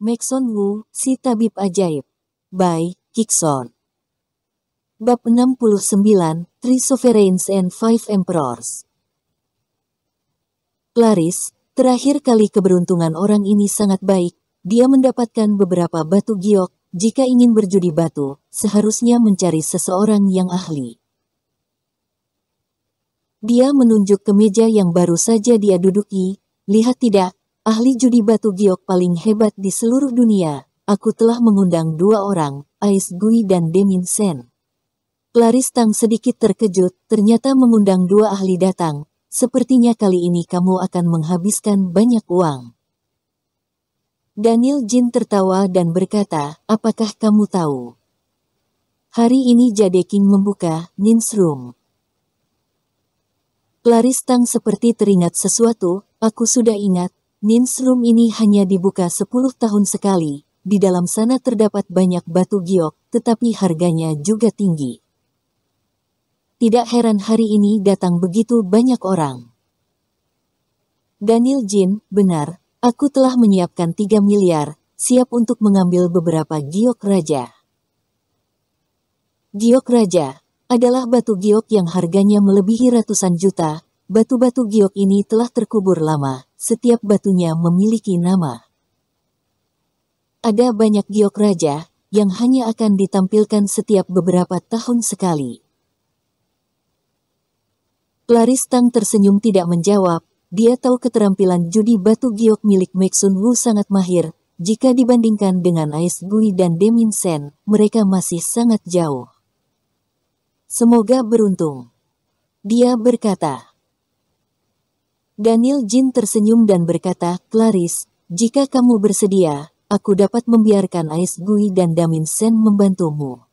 Maxon Wu, si tabib ajaib. By Kikson. Bab 69, Three Sovereigns and Five Emperors. Clarice, terakhir kali keberuntungan orang ini sangat baik. Dia mendapatkan beberapa batu giok. Jika ingin berjudi batu, seharusnya mencari seseorang yang ahli. Dia menunjuk ke meja yang baru saja dia duduki. Lihat tidak, ahli judi batu giok paling hebat di seluruh dunia. Aku telah mengundang dua orang, Ais Gui dan Demin Sen. Clarice Tang sedikit terkejut, ternyata mengundang dua ahli datang. Sepertinya kali ini kamu akan menghabiskan banyak uang. Daniel Jin tertawa dan berkata, apakah kamu tahu? Hari ini Jade King membuka Nin's Room. Clarice Tang seperti teringat sesuatu, aku sudah ingat, Nin's Room ini hanya dibuka 10 tahun sekali. Di dalam sana terdapat banyak batu giok, tetapi harganya juga tinggi. Tidak heran hari ini datang begitu banyak orang. Daniel Jin, benar, aku telah menyiapkan 3 miliar, siap untuk mengambil beberapa giok raja. Giok raja adalah batu giok yang harganya melebihi ratusan juta. Batu-batu giok ini telah terkubur lama, setiap batunya memiliki nama. Ada banyak giok raja yang hanya akan ditampilkan setiap beberapa tahun sekali. Clarice Tang tersenyum tidak menjawab. Dia tahu keterampilan judi batu giok milik Maxon Wu sangat mahir. Jika dibandingkan dengan Ais Gui dan Demin Sen, mereka masih sangat jauh. Semoga beruntung, dia berkata. Daniel Jin tersenyum dan berkata, Clarice, jika kamu bersedia, aku dapat membiarkan Ais Gui dan Demin Sen membantumu.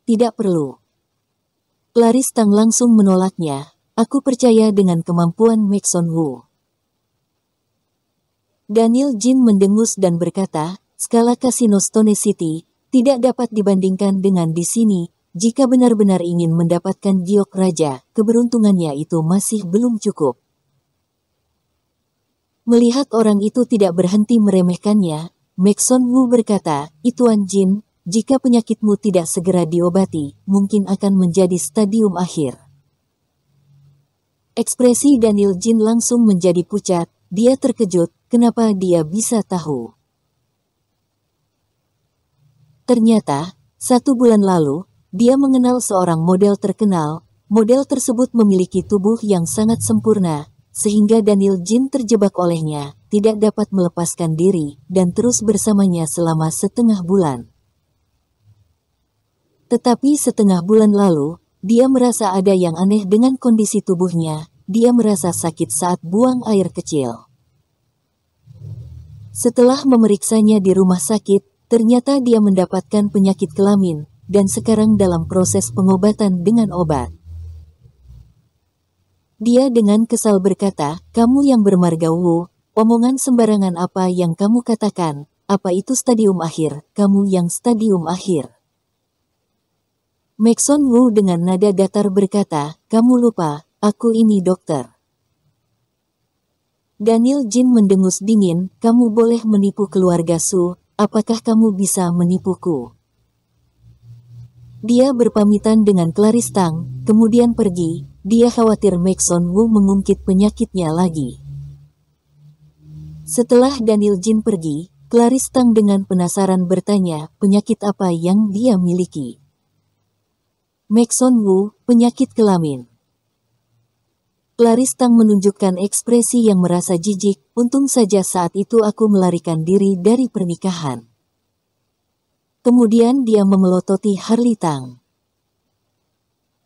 Tidak perlu. Clarice Tang langsung menolaknya. Aku percaya dengan kemampuan Maxon Wu. Daniel Jin mendengus dan berkata, skala kasino Stone City tidak dapat dibandingkan dengan di sini. Jika benar-benar ingin mendapatkan giok raja, keberuntungannya itu masih belum cukup. Melihat orang itu tidak berhenti meremehkannya, Maxon Wu berkata, Tuan Jin, jika penyakitmu tidak segera diobati, mungkin akan menjadi stadium akhir. Ekspresi Daniel Jin langsung menjadi pucat, dia terkejut, kenapa dia bisa tahu. Ternyata, 1 bulan lalu, dia mengenal seorang model terkenal. Model tersebut memiliki tubuh yang sangat sempurna, sehingga Daniel Jin terjebak olehnya, tidak dapat melepaskan diri, dan terus bersamanya selama setengah bulan. Tetapi setengah bulan lalu, dia merasa ada yang aneh dengan kondisi tubuhnya. Dia merasa sakit saat buang air kecil. Setelah memeriksanya di rumah sakit, ternyata dia mendapatkan penyakit kelamin, dan sekarang dalam proses pengobatan dengan obat. Dia dengan kesal berkata, kamu yang bermarga Wu, omongan sembarangan apa yang kamu katakan, apa itu stadium akhir, kamu yang stadium akhir. Maxon Wu dengan nada datar berkata, kamu lupa, aku ini dokter. Daniel Jin mendengus dingin, kamu boleh menipu keluarga Su, apakah kamu bisa menipuku? Dia berpamitan dengan Clarice Tang, kemudian pergi. Dia khawatir Maxon Wu mengungkit penyakitnya lagi. Setelah Daniel Jin pergi, Clarice Tang dengan penasaran bertanya, penyakit apa yang dia miliki? Maxon Wu, penyakit kelamin. Clarice Tang menunjukkan ekspresi yang merasa jijik, untung saja saat itu aku melarikan diri dari pernikahan. Kemudian dia memelototi Harley Tang.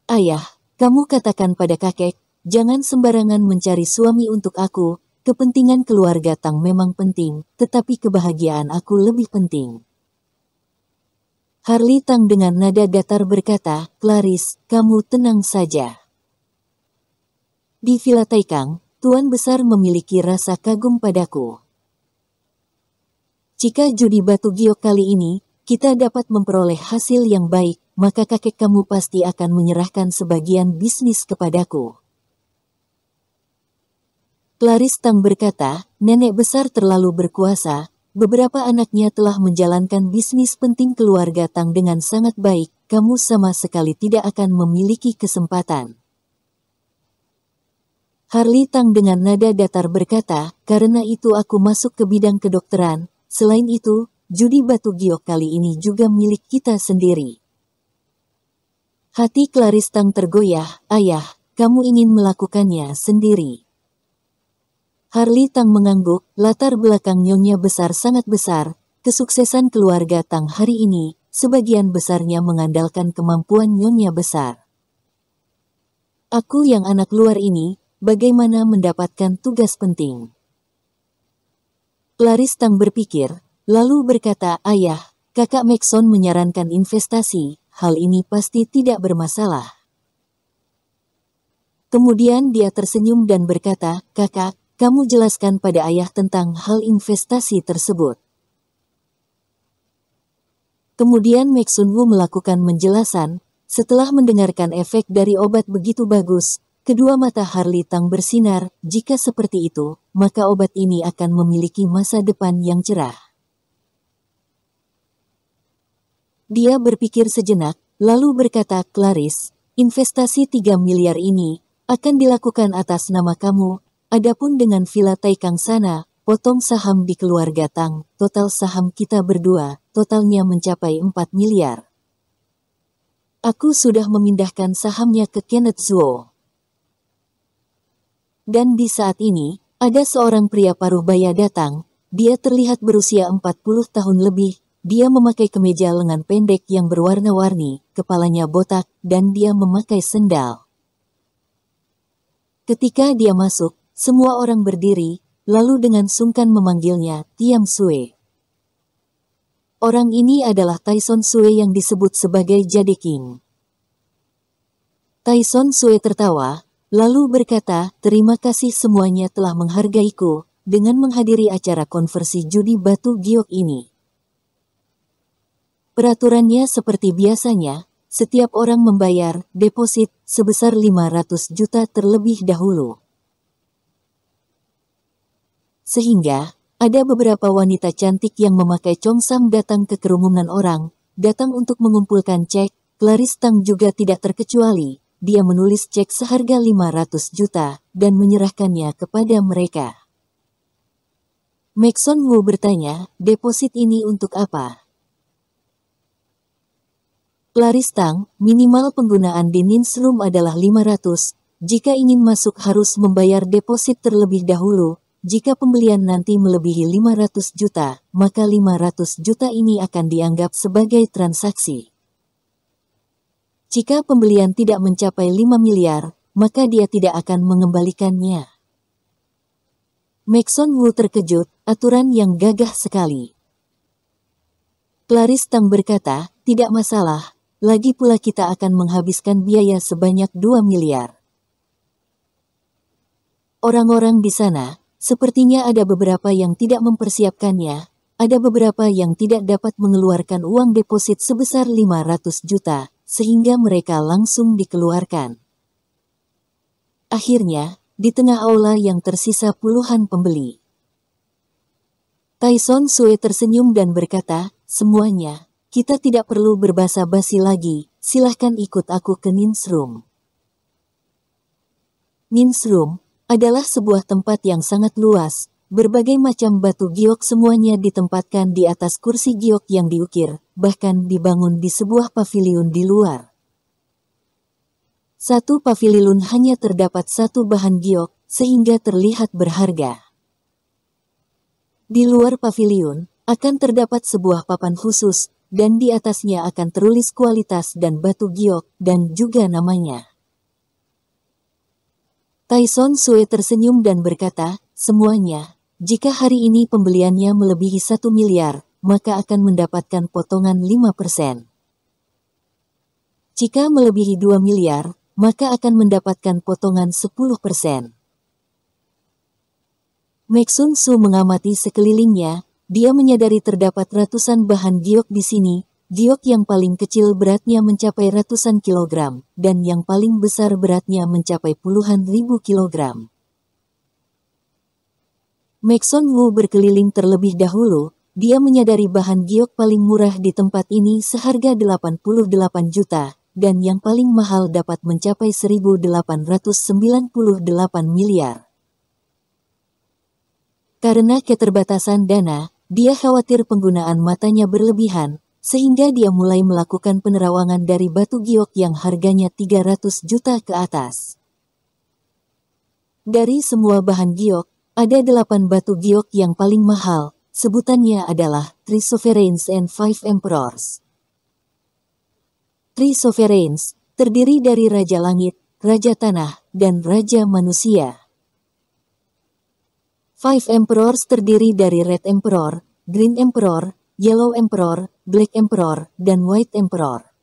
Ayah, kamu katakan pada kakek, jangan sembarangan mencari suami untuk aku, kepentingan keluarga Tang memang penting, tetapi kebahagiaan aku lebih penting. Harley Tang dengan nada datar berkata, Clarice, kamu tenang saja. Di Villa Taikang, Tuan Besar memiliki rasa kagum padaku. Jika judi batu giok kali ini, kita dapat memperoleh hasil yang baik, maka kakek kamu pasti akan menyerahkan sebagian bisnis kepadaku. Clarice Tang berkata, nenek besar terlalu berkuasa, beberapa anaknya telah menjalankan bisnis penting keluarga Tang dengan sangat baik, kamu sama sekali tidak akan memiliki kesempatan. Harli Tang dengan nada datar berkata, karena itu aku masuk ke bidang kedokteran, selain itu, judi batu giok kali ini juga milik kita sendiri. Hati Clarice Tang tergoyah, ayah, kamu ingin melakukannya sendiri. Harli Tang mengangguk, latar belakang nyonya besar sangat besar, kesuksesan keluarga Tang hari ini, sebagian besarnya mengandalkan kemampuan nyonya besar. Aku yang anak luar ini, bagaimana mendapatkan tugas penting? Clarice Tang berpikir, lalu berkata, ayah, kakak Maxon menyarankan investasi, hal ini pasti tidak bermasalah. Kemudian dia tersenyum dan berkata, kakak, kamu jelaskan pada ayah tentang hal investasi tersebut. Kemudian Maxun Wu melakukan penjelasan, setelah mendengarkan efek dari obat begitu bagus, kedua mata Harli Tang bersinar, jika seperti itu, maka obat ini akan memiliki masa depan yang cerah. Dia berpikir sejenak, lalu berkata, Clarice, investasi 3 miliar ini akan dilakukan atas nama kamu. Adapun dengan Villa Taikang sana, potong saham di keluarga Tang, total saham kita berdua, totalnya mencapai 4 miliar. Aku sudah memindahkan sahamnya ke Kenneth Zuo. Dan di saat ini, ada seorang pria paruh baya datang, dia terlihat berusia 40 tahun lebih, dia memakai kemeja lengan pendek yang berwarna-warni, kepalanya botak, dan dia memakai sendal. Ketika dia masuk, semua orang berdiri, lalu dengan sungkan memanggilnya Tiam Sue. Orang ini adalah Tyson Sue yang disebut sebagai Jade King. Tyson Sue tertawa, lalu berkata, terima kasih semuanya telah menghargaiku, dengan menghadiri acara konversi judi batu giok ini. Peraturannya seperti biasanya, setiap orang membayar deposit sebesar 500 juta terlebih dahulu. Sehingga, ada beberapa wanita cantik yang memakai congsam datang ke kerumunan orang, datang untuk mengumpulkan cek. Clarice Tang juga tidak terkecuali, dia menulis cek seharga 500 juta, dan menyerahkannya kepada mereka. Maxon Wu bertanya, deposit ini untuk apa? Clarice Tang, minimal penggunaan di Ninsroom adalah 500, jika ingin masuk harus membayar deposit terlebih dahulu. Jika pembelian nanti melebihi 500 juta, maka 500 juta ini akan dianggap sebagai transaksi. Jika pembelian tidak mencapai 5 miliar, maka dia tidak akan mengembalikannya. Maxon Wu terkejut, aturan yang gagah sekali. Clarice Tang berkata, tidak masalah, lagi pula kita akan menghabiskan biaya sebanyak 2 miliar. Orang-orang di sana, sepertinya ada beberapa yang tidak mempersiapkannya, ada beberapa yang tidak dapat mengeluarkan uang deposit sebesar 500 juta, sehingga mereka langsung dikeluarkan. Akhirnya, di tengah aula yang tersisa puluhan pembeli. Tyson Sue tersenyum dan berkata, semuanya, kita tidak perlu berbasa-basi lagi, silahkan ikut aku ke Ninsroom. Ninsroom adalah sebuah tempat yang sangat luas, berbagai macam batu giok semuanya ditempatkan di atas kursi giok yang diukir, bahkan dibangun di sebuah paviliun di luar. Satu paviliun hanya terdapat satu bahan giok, sehingga terlihat berharga. Di luar paviliun, akan terdapat sebuah papan khusus, dan di atasnya akan tertulis kualitas dan batu giok, dan juga namanya. Tyson Sue tersenyum dan berkata, semuanya, jika hari ini pembeliannya melebihi 1 miliar, maka akan mendapatkan potongan 5%. Jika melebihi 2 miliar, maka akan mendapatkan potongan 10%. Maxun Su mengamati sekelilingnya, dia menyadari terdapat ratusan bahan giok di sini. Giok yang paling kecil beratnya mencapai ratusan kilogram, dan yang paling besar beratnya mencapai puluhan ribu kilogram. Maxon Wu berkeliling terlebih dahulu, dia menyadari bahan giok paling murah di tempat ini seharga 88 juta, dan yang paling mahal dapat mencapai 1.898 miliar. Karena keterbatasan dana, dia khawatir penggunaan matanya berlebihan, sehingga dia mulai melakukan penerawangan dari batu giok yang harganya 300 juta ke atas. Dari semua bahan giok, ada 8 batu giok yang paling mahal, sebutannya adalah Three Sovereigns and Five Emperors. Three Sovereigns terdiri dari Raja Langit, Raja Tanah, dan Raja Manusia. Five Emperors terdiri dari Red Emperor, Green Emperor, Yellow Emperor, Black Emperor, dan White Emperor.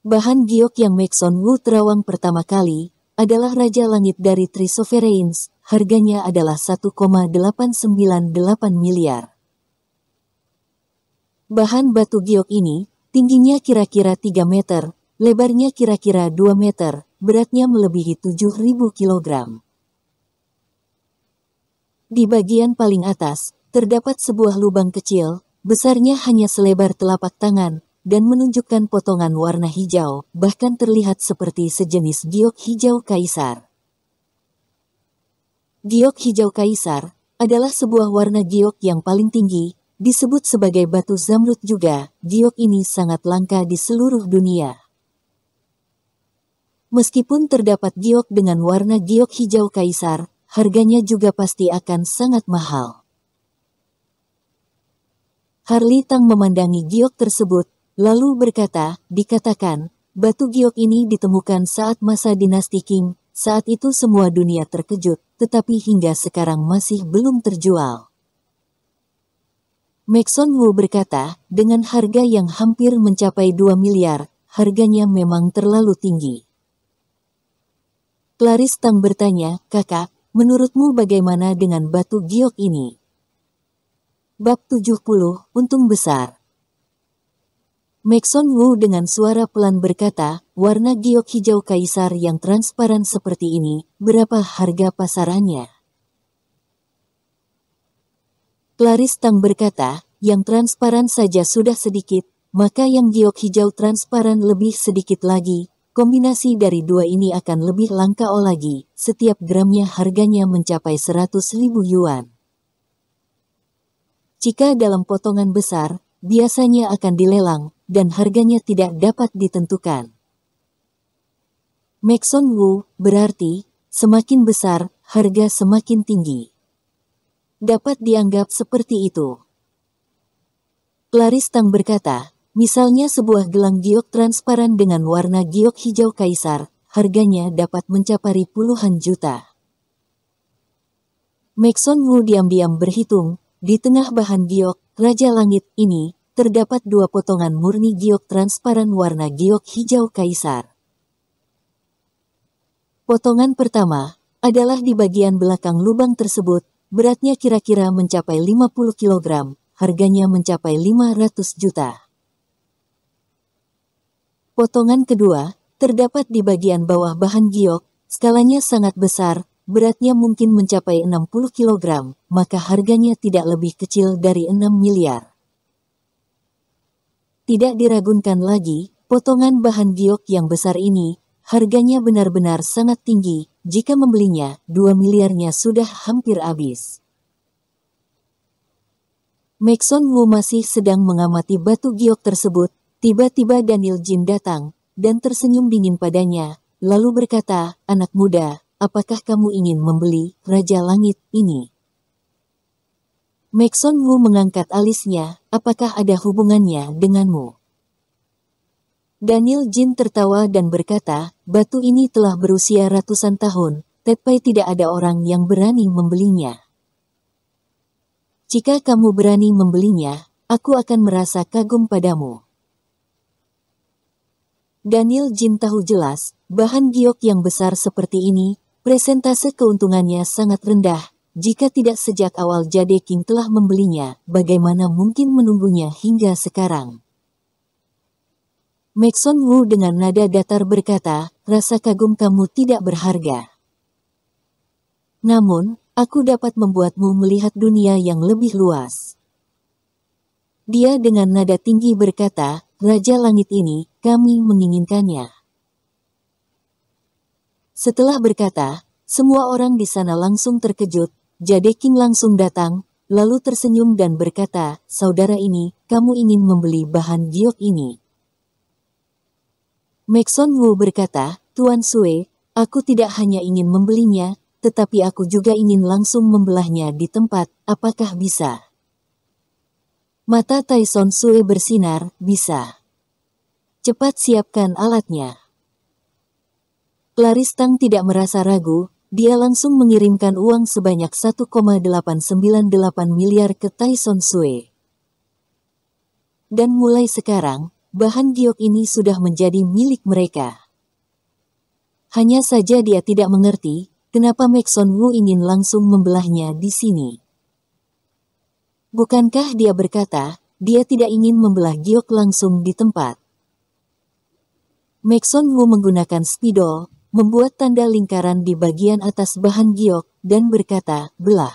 Bahan giok yang Maxon Wu terawang pertama kali adalah Raja Langit dari Three Sovereigns, harganya adalah 1,898 miliar. Bahan batu giok ini tingginya kira-kira 3 meter, lebarnya kira-kira 2 meter, beratnya melebihi 7.000 kilogram. Di bagian paling atas, terdapat sebuah lubang kecil, besarnya hanya selebar telapak tangan, dan menunjukkan potongan warna hijau, bahkan terlihat seperti sejenis giok hijau kaisar. Giok hijau kaisar adalah sebuah warna giok yang paling tinggi, disebut sebagai batu zamrud juga. Giok ini sangat langka di seluruh dunia. Meskipun terdapat giok dengan warna giok hijau kaisar, harganya juga pasti akan sangat mahal. Harli Tang memandangi giok tersebut, lalu berkata, dikatakan, batu giok ini ditemukan saat masa dinasti Qing. Saat itu semua dunia terkejut, tetapi hingga sekarang masih belum terjual. Maxon Wu berkata, dengan harga yang hampir mencapai 2 miliar, harganya memang terlalu tinggi. Clarice Tang bertanya, kakak, menurutmu bagaimana dengan batu giok ini? Bab 70, Untung Besar. Maxon Wu dengan suara pelan berkata, warna giok hijau kaisar yang transparan seperti ini, berapa harga pasarannya? Clarice Tang berkata, yang transparan saja sudah sedikit, maka yang giok hijau transparan lebih sedikit lagi. Kombinasi dari dua ini akan lebih langka lagi, setiap gramnya harganya mencapai 100.000 yuan. Jika dalam potongan besar, biasanya akan dilelang, dan harganya tidak dapat ditentukan. Maxon Wu, berarti, semakin besar, harga semakin tinggi. Dapat dianggap seperti itu. Clarice Tang berkata, misalnya sebuah gelang giok transparan dengan warna giok hijau kaisar, harganya dapat mencapai puluhan juta. Maxon Wu diam-diam berhitung, di tengah bahan giok, Raja Langit ini, terdapat 2 potongan murni giok transparan warna giok hijau kaisar. Potongan pertama adalah di bagian belakang lubang tersebut, beratnya kira-kira mencapai 50 kg, harganya mencapai 500 juta. Potongan kedua terdapat di bagian bawah bahan giok, skalanya sangat besar, beratnya mungkin mencapai 60 kg, maka harganya tidak lebih kecil dari 6 miliar. Tidak diragukan lagi, potongan bahan giok yang besar ini, harganya benar-benar sangat tinggi. Jika membelinya, 2 miliarnya sudah hampir habis. Maxon Wu masih sedang mengamati batu giok tersebut, tiba-tiba Daniel Jin datang, dan tersenyum dingin padanya, lalu berkata, anak muda, apakah kamu ingin membeli Raja Langit ini? Maxon Wu mengangkat alisnya, apakah ada hubungannya denganmu? Daniel Jin tertawa dan berkata, batu ini telah berusia ratusan tahun, tetapi tidak ada orang yang berani membelinya. Jika kamu berani membelinya, aku akan merasa kagum padamu. Daniel Jin tahu jelas, bahan giok yang besar seperti ini, presentase keuntungannya sangat rendah. Jika tidak sejak awal Jade King telah membelinya, bagaimana mungkin menunggunya hingga sekarang? Maxon Wu dengan nada datar berkata, rasa kagum kamu tidak berharga. Namun, Aku dapat membuatmu melihat dunia yang lebih luas. Dia dengan nada tinggi berkata, Raja Langit ini, kami menginginkannya. Setelah berkata, semua orang di sana langsung terkejut. Jade King langsung datang, lalu tersenyum dan berkata, saudara ini, kamu ingin membeli bahan giok ini. Maxon Wu berkata, Tuan Sue, aku tidak hanya ingin membelinya, tetapi aku juga ingin langsung membelahnya di tempat, apakah bisa? Mata Tyson Sue bersinar, bisa. Cepat siapkan alatnya. Clarice Tang tidak merasa ragu, dia langsung mengirimkan uang sebanyak 1,898 miliar ke Tyson Sue. Dan mulai sekarang, bahan giok ini sudah menjadi milik mereka. Hanya saja dia tidak mengerti, kenapa Maxon Wu ingin langsung membelahnya di sini. Bukankah dia berkata, dia tidak ingin membelah giok langsung di tempat. Maxon Wu menggunakan spidol, membuat tanda lingkaran di bagian atas bahan giok, dan berkata, belah.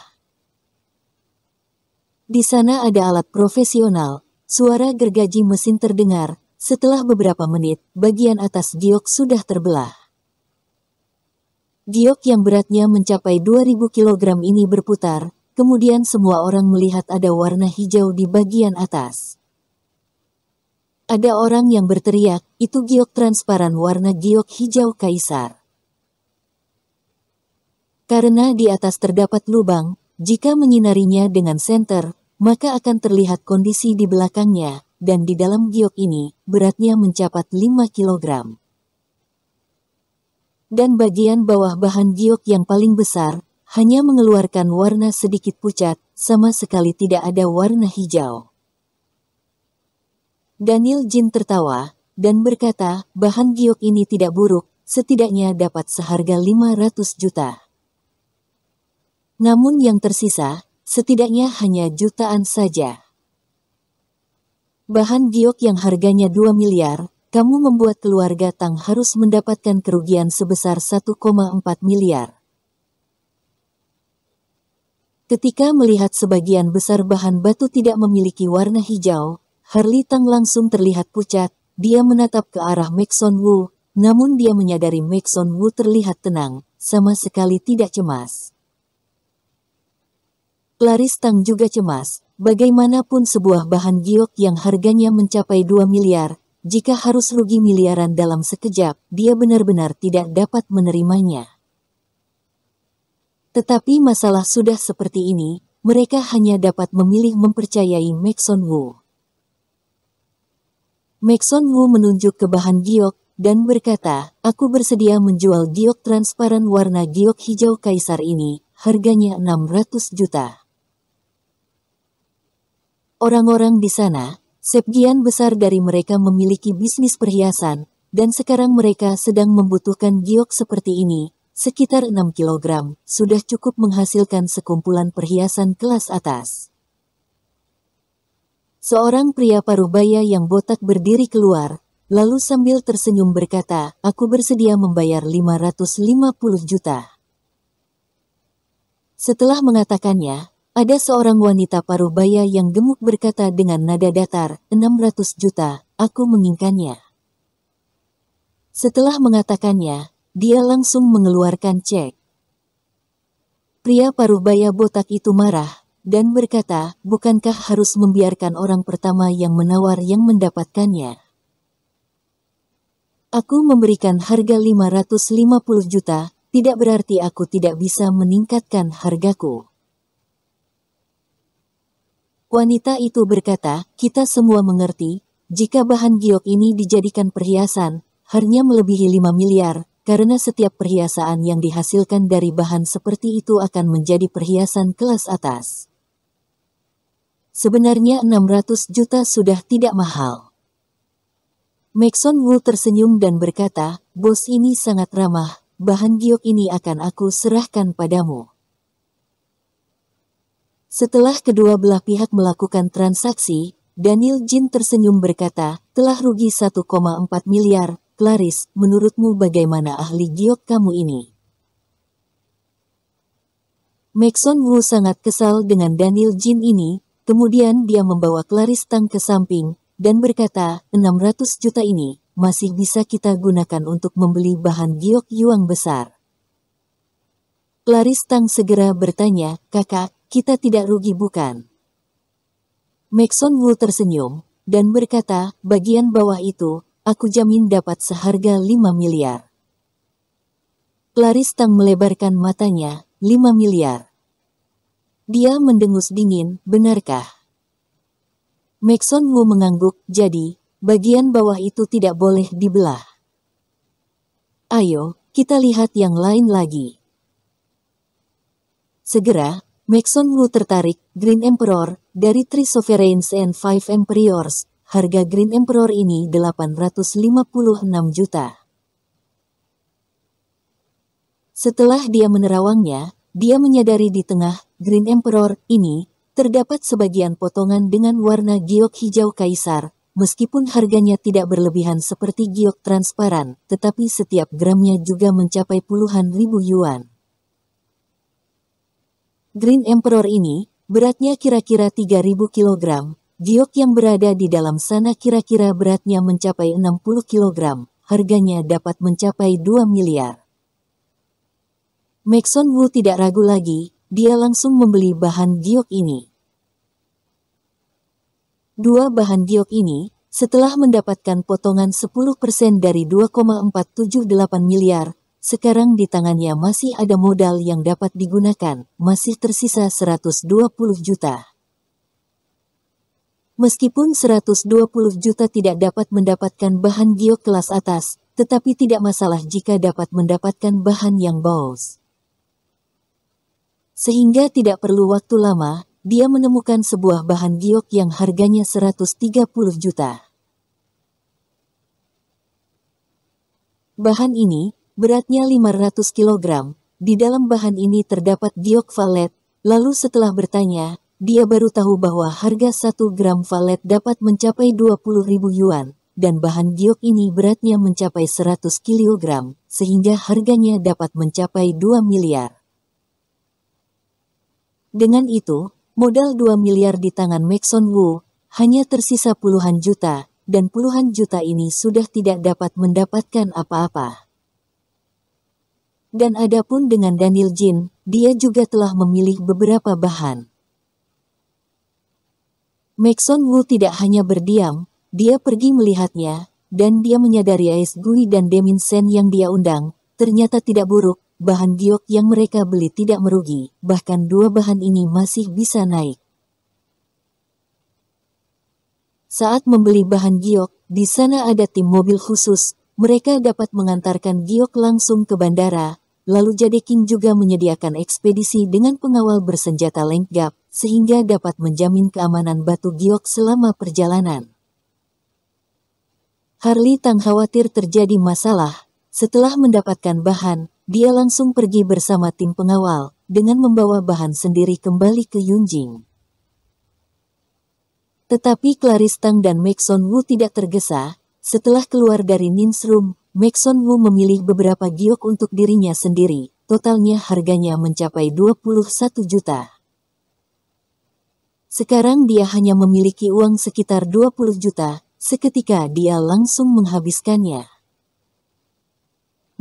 Di sana ada alat profesional, suara gergaji mesin terdengar, setelah beberapa menit, bagian atas giok sudah terbelah. Giok yang beratnya mencapai 2000 kg ini berputar, kemudian semua orang melihat ada warna hijau di bagian atas. Ada orang yang berteriak, itu giok transparan warna giok hijau kaisar. Karena di atas terdapat lubang, jika menyinarinya dengan senter, maka akan terlihat kondisi di belakangnya, dan di dalam giok ini, beratnya mencapai 5 kg. Dan bagian bawah bahan giok yang paling besar, hanya mengeluarkan warna sedikit pucat, sama sekali tidak ada warna hijau. Daniel Jin tertawa, dan berkata, bahan giok ini tidak buruk, setidaknya dapat seharga 500 juta. Namun yang tersisa, setidaknya hanya jutaan saja. Bahan giok yang harganya 2 miliar, kamu membuat keluarga Tang harus mendapatkan kerugian sebesar 1,4 miliar. Ketika melihat sebagian besar bahan batu tidak memiliki warna hijau, Harley Tang langsung terlihat pucat, dia menatap ke arah Maxon Wu, namun dia menyadari Maxon Wu terlihat tenang, sama sekali tidak cemas. Clarice Tang juga cemas, bagaimanapun sebuah bahan giok yang harganya mencapai 2 miliar, jika harus rugi miliaran dalam sekejap, dia benar-benar tidak dapat menerimanya. Tetapi masalah sudah seperti ini, mereka hanya dapat memilih mempercayai Maxon Wu. Maxon Wu menunjuk ke bahan giok, dan berkata, aku bersedia menjual giok transparan warna giok hijau kaisar ini, harganya 600 juta. Orang-orang di sana, sebagian besar dari mereka memiliki bisnis perhiasan, dan sekarang mereka sedang membutuhkan giok seperti ini, sekitar 6 kg, sudah cukup menghasilkan sekumpulan perhiasan kelas atas. Seorang pria parubaya yang botak berdiri keluar, lalu sambil tersenyum berkata, aku bersedia membayar 550 juta. Setelah mengatakannya, ada seorang wanita parubaya yang gemuk berkata dengan nada datar, 600 juta, aku menginginkannya. Setelah mengatakannya, dia langsung mengeluarkan cek. Pria parubaya botak itu marah, dan berkata, bukankah harus membiarkan orang pertama yang menawar yang mendapatkannya? Aku memberikan harga 550 juta, tidak berarti aku tidak bisa meningkatkan hargaku. Wanita itu berkata, kita semua mengerti, jika bahan giok ini dijadikan perhiasan, harganya melebihi 5 miliar, karena setiap perhiasan yang dihasilkan dari bahan seperti itu akan menjadi perhiasan kelas atas. Sebenarnya 600 juta sudah tidak mahal. Maxon Wu tersenyum dan berkata, bos ini sangat ramah, bahan giok ini akan aku serahkan padamu. Setelah kedua belah pihak melakukan transaksi, Daniel Jin tersenyum berkata, telah rugi 1,4 miliar, Clarice, menurutmu bagaimana ahli giok kamu ini? Maxon Wu sangat kesal dengan Daniel Jin ini, kemudian dia membawa Clarice Tang ke samping, dan berkata, 600 juta ini, masih bisa kita gunakan untuk membeli bahan giok yuang besar. Clarice Tang segera bertanya, kakak, kita tidak rugi bukan? Maxon Wu tersenyum, dan berkata, bagian bawah itu, aku jamin dapat seharga 5 miliar. Clarice Tang melebarkan matanya, 5 miliar. Dia mendengus dingin, benarkah? Maxon Wu mengangguk, jadi, bagian bawah itu tidak boleh dibelah. Ayo, kita lihat yang lain lagi. Segera, Maxon Wu tertarik, Green Emperor, dari Three Sovereigns and Five Emperors, harga Green Emperor ini 856 juta. Setelah dia menerawangnya, dia menyadari di tengah Green Emperor ini terdapat sebagian potongan dengan warna giok hijau kaisar, meskipun harganya tidak berlebihan seperti giok transparan, tetapi setiap gramnya juga mencapai puluhan ribu yuan. Green Emperor ini beratnya kira-kira 3000 kg, giok yang berada di dalam sana kira-kira beratnya mencapai 60 kg, harganya dapat mencapai 2 miliar. Maxon Wu tidak ragu lagi, dia langsung membeli bahan giok ini. Dua bahan giok ini, setelah mendapatkan potongan 10% dari 2,478 miliar, sekarang di tangannya masih ada modal yang dapat digunakan, masih tersisa 120 juta. Meskipun 120 juta tidak dapat mendapatkan bahan giok kelas atas, tetapi tidak masalah jika dapat mendapatkan bahan yang bagus. Sehingga tidak perlu waktu lama, dia menemukan sebuah bahan giok yang harganya 130 juta. Bahan ini, beratnya 500 kg, di dalam bahan ini terdapat giok valet, lalu setelah bertanya, dia baru tahu bahwa harga 1 gram valet dapat mencapai 20.000 yuan, dan bahan giok ini beratnya mencapai 100 kg, sehingga harganya dapat mencapai 2 miliar. Dengan itu, modal 2 miliar di tangan Maxon Wu, hanya tersisa puluhan juta, dan puluhan juta ini sudah tidak dapat mendapatkan apa-apa. Dan adapun dengan Daniel Jin, dia juga telah memilih beberapa bahan. Maxon Wu tidak hanya berdiam, dia pergi melihatnya, dan dia menyadari Ais Gui dan Demin Sen yang dia undang, ternyata tidak buruk. Bahan giok yang mereka beli tidak merugi, bahkan dua bahan ini masih bisa naik. Saat membeli bahan giok, di sana ada tim mobil khusus, mereka dapat mengantarkan giok langsung ke bandara, lalu Jadeking juga menyediakan ekspedisi dengan pengawal bersenjata lengkap, sehingga dapat menjamin keamanan batu giok selama perjalanan. Harli Tang khawatir terjadi masalah, setelah mendapatkan bahan, dia langsung pergi bersama tim pengawal, dengan membawa bahan sendiri kembali ke Yunjing. Tetapi Clarice Tang dan Maxon Wu tidak tergesa, setelah keluar dari Nin's Room, Maxon Wu memilih beberapa giok untuk dirinya sendiri, totalnya harganya mencapai 21 juta. Sekarang dia hanya memiliki uang sekitar 20 juta, seketika dia langsung menghabiskannya.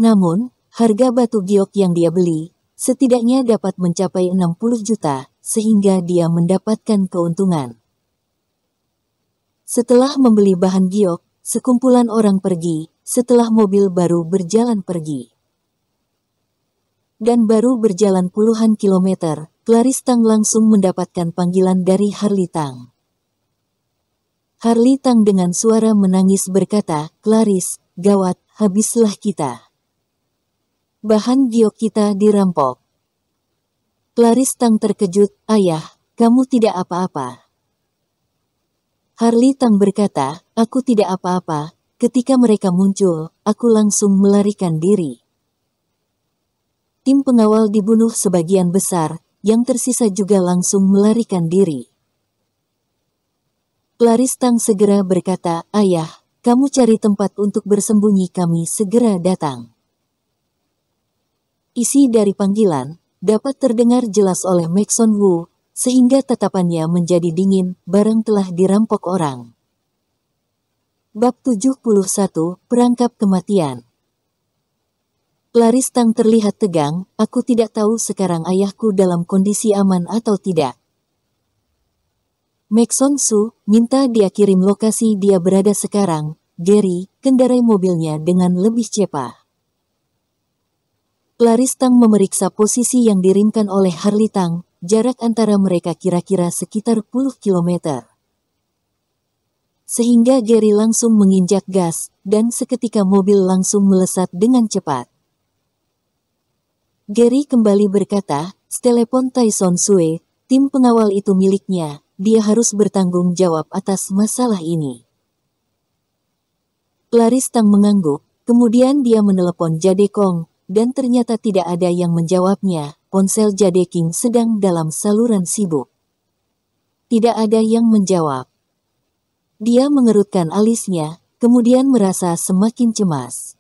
Namun, harga batu giok yang dia beli, setidaknya dapat mencapai 60 juta, sehingga dia mendapatkan keuntungan. Setelah membeli bahan giok, sekumpulan orang pergi, setelah mobil baru berjalan pergi. Dan baru berjalan puluhan kilometer, Clarice Tang langsung mendapatkan panggilan dari Harli Tang. Harli Tang dengan suara menangis berkata, Clarice, gawat, habislah kita. Bahan giok kita dirampok. Clarice Tang terkejut, ayah, kamu tidak apa-apa. Harli Tang berkata, aku tidak apa-apa, ketika mereka muncul, aku langsung melarikan diri. Tim pengawal dibunuh sebagian besar, yang tersisa juga langsung melarikan diri. Clarice Tang segera berkata, ayah, kamu cari tempat untuk bersembunyi kami segera datang. Isi dari panggilan, dapat terdengar jelas oleh Maxon Wu, sehingga tatapannya menjadi dingin, barang telah dirampok orang. Bab 71, Perangkap Kematian. Clarice Tang terlihat tegang, aku tidak tahu sekarang ayahku dalam kondisi aman atau tidak. Maxon Su, minta dia kirim lokasi dia berada sekarang. Gary, kendarai mobilnya dengan lebih cepat. Clarice Tang memeriksa posisi yang dirimkan oleh Harley Tang, jarak antara mereka kira-kira sekitar 10 km. Sehingga Gary langsung menginjak gas, dan seketika mobil langsung melesat dengan cepat. Gary kembali berkata, telepon Tyson Sue, tim pengawal itu miliknya, dia harus bertanggung jawab atas masalah ini. Clarice Tang mengangguk, kemudian dia menelepon Jade Kong, dan ternyata tidak ada yang menjawabnya, ponsel Jade King sedang dalam saluran sibuk. Tidak ada yang menjawab. Dia mengerutkan alisnya, kemudian merasa semakin cemas.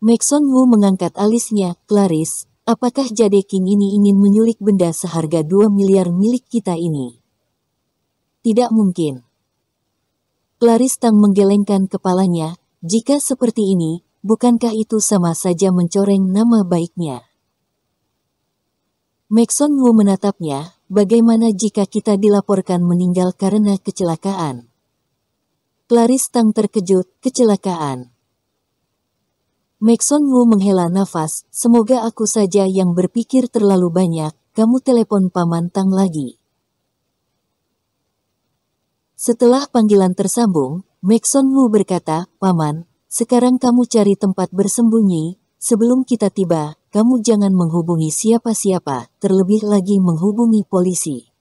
Maxon Wu mengangkat alisnya, Clarice, apakah Jade King ini ingin menyulik benda seharga 2 miliar milik kita ini? Tidak mungkin. Clarice Tang menggelengkan kepalanya, jika seperti ini, bukankah itu sama saja mencoreng nama baiknya? Maxon Wu menatapnya, bagaimana jika kita dilaporkan meninggal karena kecelakaan? Clarice Tang terkejut, kecelakaan. Maxon Wu menghela nafas, semoga aku saja yang berpikir terlalu banyak, kamu telepon Paman Tang lagi. Setelah panggilan tersambung, Maxon Wu berkata, Paman, sekarang kamu cari tempat bersembunyi, sebelum kita tiba, kamu jangan menghubungi siapa-siapa, terlebih lagi menghubungi polisi.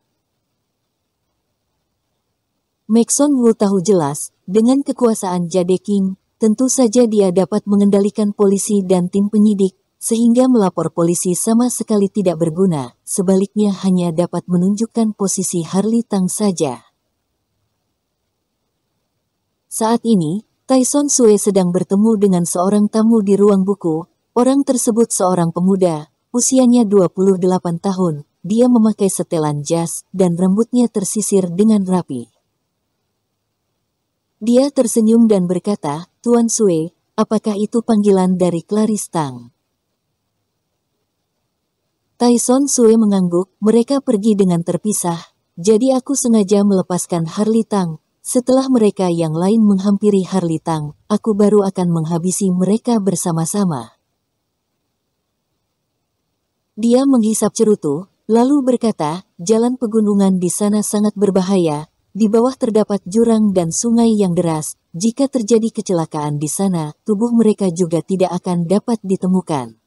Maxon Wu tahu jelas, dengan kekuasaan Jade King, tentu saja dia dapat mengendalikan polisi dan tim penyidik, sehingga melapor polisi sama sekali tidak berguna, sebaliknya hanya dapat menunjukkan posisi Harley Tang saja. Saat ini, Tyson Sue sedang bertemu dengan seorang tamu di ruang buku. Orang tersebut seorang pemuda, usianya 28 tahun, dia memakai setelan jas, dan rambutnya tersisir dengan rapi. Dia tersenyum dan berkata, Tuan Sue, apakah itu panggilan dari Clarice Tang? Tyson Sue mengangguk, mereka pergi dengan terpisah, jadi aku sengaja melepaskan Harley Tang. Setelah mereka yang lain menghampiri Harley Tang, aku baru akan menghabisi mereka bersama-sama. Dia menghisap cerutu, lalu berkata, jalan pegunungan di sana sangat berbahaya, di bawah terdapat jurang dan sungai yang deras, jika terjadi kecelakaan di sana, tubuh mereka juga tidak akan dapat ditemukan.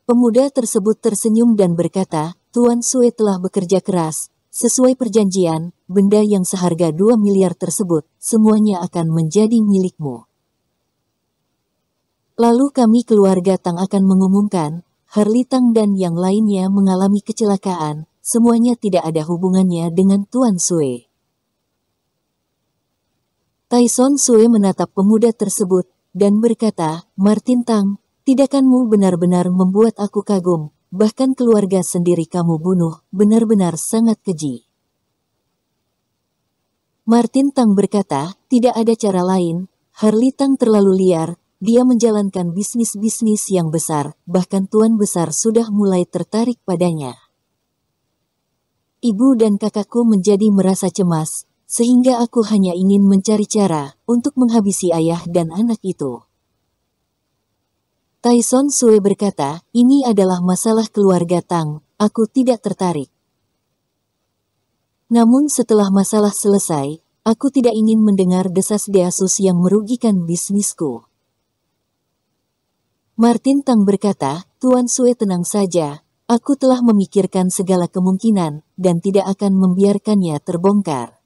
Pemuda tersebut tersenyum dan berkata, Tuan Sue telah bekerja keras, sesuai perjanjian, benda yang seharga 2 miliar tersebut, semuanya akan menjadi milikmu. Lalu kami keluarga Tang akan mengumumkan, Harley Tang dan yang lainnya mengalami kecelakaan, semuanya tidak ada hubungannya dengan Tuan Sue. Tyson Sue menatap pemuda tersebut, dan berkata, Martin Tang, tindakanmu benar-benar membuat aku kagum, bahkan keluarga sendiri kamu bunuh, benar-benar sangat keji. Martin Tang berkata, tidak ada cara lain, Harley Tang terlalu liar, dia menjalankan bisnis-bisnis yang besar, bahkan tuan besar sudah mulai tertarik padanya. Ibu dan kakakku menjadi merasa cemas, sehingga aku hanya ingin mencari cara untuk menghabisi ayah dan anak itu. Tyson Sue berkata, ini adalah masalah keluarga Tang, aku tidak tertarik. Namun setelah masalah selesai, aku tidak ingin mendengar desas-desus yang merugikan bisnisku. Martin Tang berkata, Tuan Sue tenang saja, aku telah memikirkan segala kemungkinan, dan tidak akan membiarkannya terbongkar.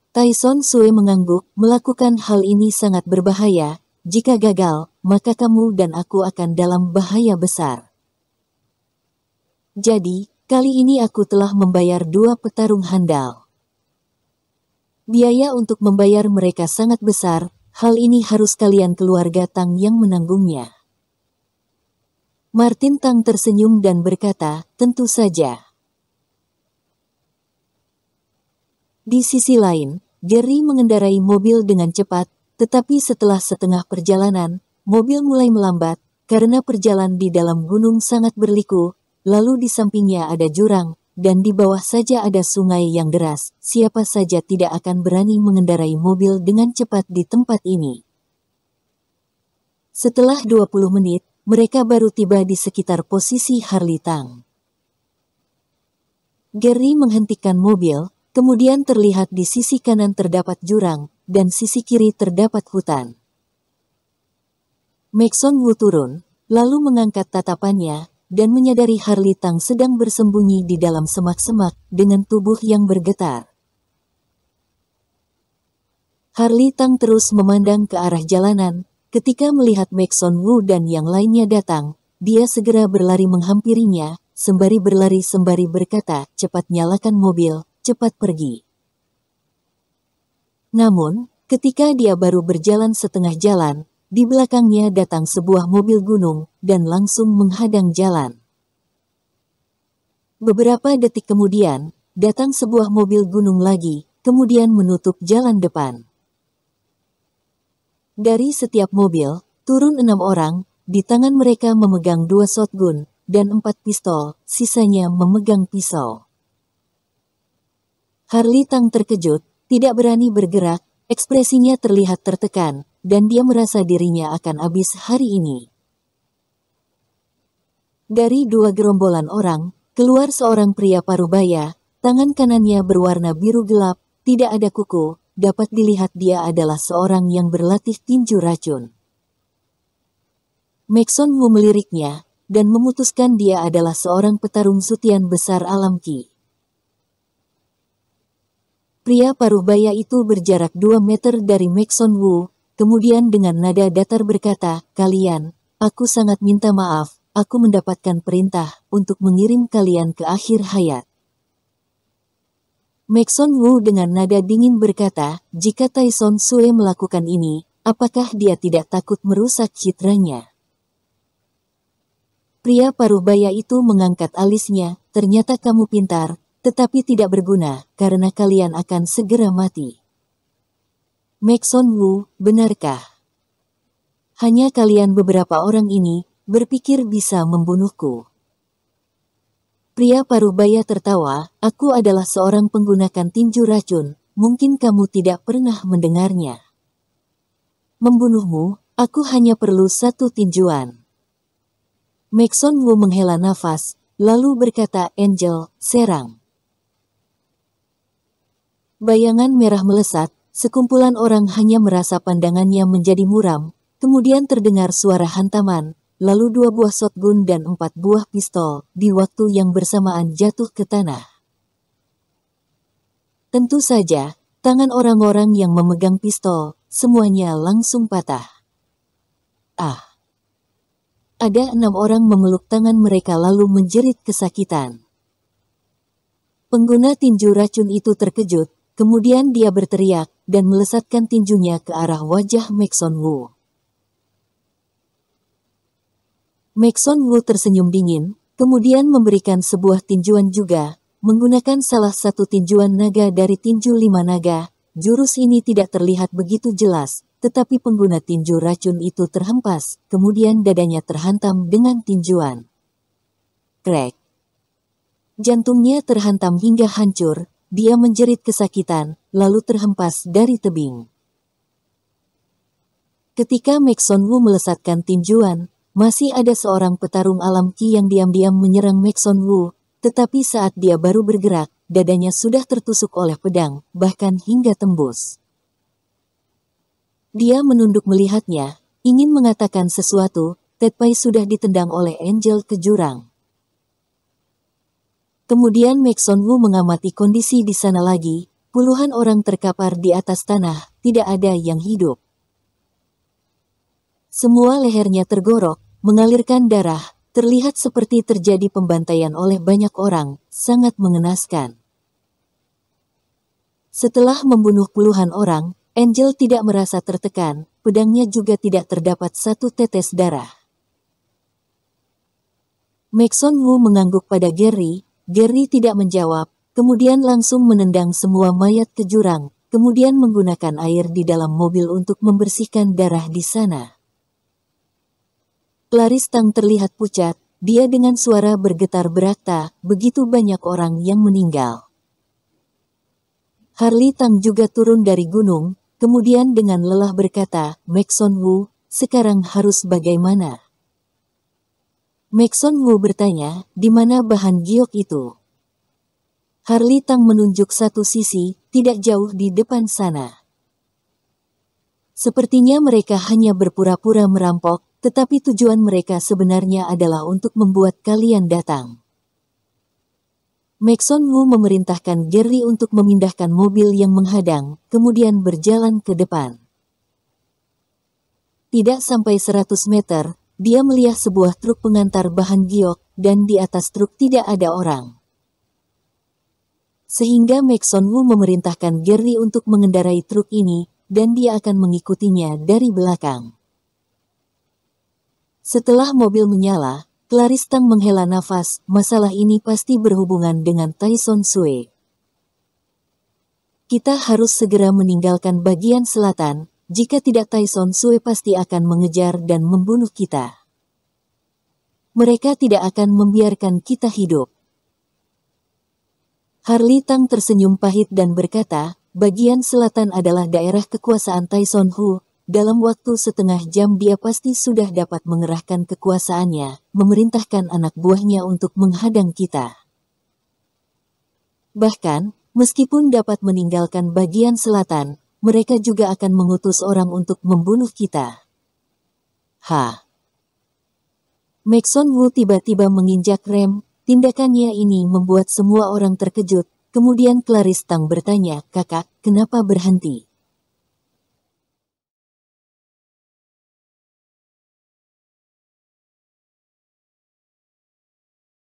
Tyson Sue mengangguk, melakukan hal ini sangat berbahaya, jika gagal, maka kamu dan aku akan dalam bahaya besar. Jadi, kali ini aku telah membayar 2 petarung handal. Biaya untuk membayar mereka sangat besar, hal ini harus kalian keluarga Tang yang menanggungnya. Martin Tang tersenyum dan berkata, tentu saja. Di sisi lain, Gary mengendarai mobil dengan cepat, tetapi setelah setengah perjalanan, mobil mulai melambat, karena perjalanan di dalam gunung sangat berliku, lalu di sampingnya ada jurang, dan di bawah saja ada sungai yang deras. Siapa saja tidak akan berani mengendarai mobil dengan cepat di tempat ini. Setelah 20 menit, mereka baru tiba di sekitar posisi Harley Tang. Gary menghentikan mobil, kemudian terlihat di sisi kanan terdapat jurang, dan sisi kiri terdapat hutan. Maxon Wu turun, lalu mengangkat tatapannya, dan menyadari Harley Tang sedang bersembunyi di dalam semak-semak dengan tubuh yang bergetar. Harley Tang terus memandang ke arah jalanan. Ketika melihat Maxon Wu dan yang lainnya datang, dia segera berlari menghampirinya, sembari berlari sembari berkata, cepat nyalakan mobil, cepat pergi. Namun, ketika dia baru berjalan setengah jalan, di belakangnya datang sebuah mobil gunung, dan langsung menghadang jalan. Beberapa detik kemudian, datang sebuah mobil gunung lagi, kemudian menutup jalan depan. Dari setiap mobil, turun 6 orang, di tangan mereka memegang 2 shotgun, dan 4 pistol, sisanya memegang pisau. Harley Tang terkejut, tidak berani bergerak, ekspresinya terlihat tertekan, dan dia merasa dirinya akan habis hari ini. Dari 2 gerombolan orang, keluar seorang pria parubaya, tangan kanannya berwarna biru gelap, tidak ada kuku. Dapat dilihat dia adalah seorang yang berlatih tinju racun. Maxon Wu meliriknya, dan memutuskan dia adalah seorang petarung sutian besar alam Qi. Pria parubaya itu berjarak 2 meter dari Maxon Wu, kemudian dengan nada datar berkata, kalian, aku sangat minta maaf, aku mendapatkan perintah untuk mengirim kalian ke akhir hayat. Maxon Wu dengan nada dingin berkata, jika Tyson Sue melakukan ini, apakah dia tidak takut merusak citranya? Pria parubaya itu mengangkat alisnya, ternyata kamu pintar, tetapi tidak berguna, karena kalian akan segera mati. Maxon Wu, benarkah? Hanya kalian beberapa orang ini, berpikir bisa membunuhku. Pria parubaya tertawa, aku adalah seorang penggunakan tinju racun, mungkin kamu tidak pernah mendengarnya. Membunuhmu, aku hanya perlu 1 tinjuan. Maxon Wu menghela nafas, lalu berkata, Angel, serang. Bayangan merah melesat, sekumpulan orang hanya merasa pandangannya menjadi muram, kemudian terdengar suara hantaman, lalu 2 buah shotgun dan 4 buah pistol, di waktu yang bersamaan jatuh ke tanah. Tentu saja, tangan orang-orang yang memegang pistol, semuanya langsung patah. Ada 6 orang memeluk tangan mereka lalu menjerit kesakitan. Pengguna tinju racun itu terkejut, kemudian dia berteriak, dan melesatkan tinjunya ke arah wajah Maxon Wu. Maxon Wu tersenyum dingin, kemudian memberikan sebuah tinjuan juga, menggunakan salah satu tinjuan naga dari tinju 5 naga. Jurus ini tidak terlihat begitu jelas, tetapi pengguna tinju racun itu terhempas, kemudian dadanya terhantam dengan tinjuan. Krek. Jantungnya terhantam hingga hancur, dia menjerit kesakitan, lalu terhempas dari tebing. Ketika Maxon Wu melesatkan tinjuan, masih ada seorang petarung alam Qi yang diam-diam menyerang Maxon Wu, tetapi saat dia baru bergerak, dadanya sudah tertusuk oleh pedang, bahkan hingga tembus. Dia menunduk melihatnya, ingin mengatakan sesuatu, Ted Pai sudah ditendang oleh Angel ke jurang. Kemudian Maxon Wu mengamati kondisi di sana lagi, puluhan orang terkapar di atas tanah, tidak ada yang hidup. Semua lehernya tergorok, mengalirkan darah, terlihat seperti terjadi pembantaian oleh banyak orang, sangat mengenaskan. Setelah membunuh puluhan orang, Angel tidak merasa tertekan, pedangnya juga tidak terdapat 1 tetes darah. Maxon Wu mengangguk pada Gary. Gary tidak menjawab, kemudian langsung menendang semua mayat ke jurang, kemudian menggunakan air di dalam mobil untuk membersihkan darah di sana. Clarice Tang terlihat pucat, dia dengan suara bergetar berkata, begitu banyak orang yang meninggal. Harley Tang juga turun dari gunung, kemudian dengan lelah berkata, Maxon Wu, sekarang harus bagaimana? Maxon Wu bertanya, di mana bahan giok itu? Harley Tang menunjuk satu sisi, tidak jauh di depan sana. Sepertinya mereka hanya berpura-pura merampok, tetapi tujuan mereka sebenarnya adalah untuk membuat kalian datang. Maxon Wu memerintahkan Gary untuk memindahkan mobil yang menghadang, kemudian berjalan ke depan. Tidak sampai 100 meter, dia melihat sebuah truk pengantar bahan giok, dan di atas truk tidak ada orang. Sehingga Maxon Wu memerintahkan Gary untuk mengendarai truk ini, dan dia akan mengikutinya dari belakang. Setelah mobil menyala, Clarice Tang menghela nafas, masalah ini pasti berhubungan dengan Tyson Sue. Kita harus segera meninggalkan bagian selatan, jika tidak Tyson Sue pasti akan mengejar dan membunuh kita. Mereka tidak akan membiarkan kita hidup. Harley Tang tersenyum pahit dan berkata, bagian selatan adalah daerah kekuasaan Tyson Hu. Dalam waktu setengah jam dia pasti sudah dapat mengerahkan kekuasaannya, memerintahkan anak buahnya untuk menghadang kita. Bahkan, meskipun dapat meninggalkan bagian selatan, mereka juga akan mengutus orang untuk membunuh kita. Maxon Wu tiba-tiba menginjak rem, tindakannya ini membuat semua orang terkejut, kemudian Clarice Tang bertanya, kakak, kenapa berhenti?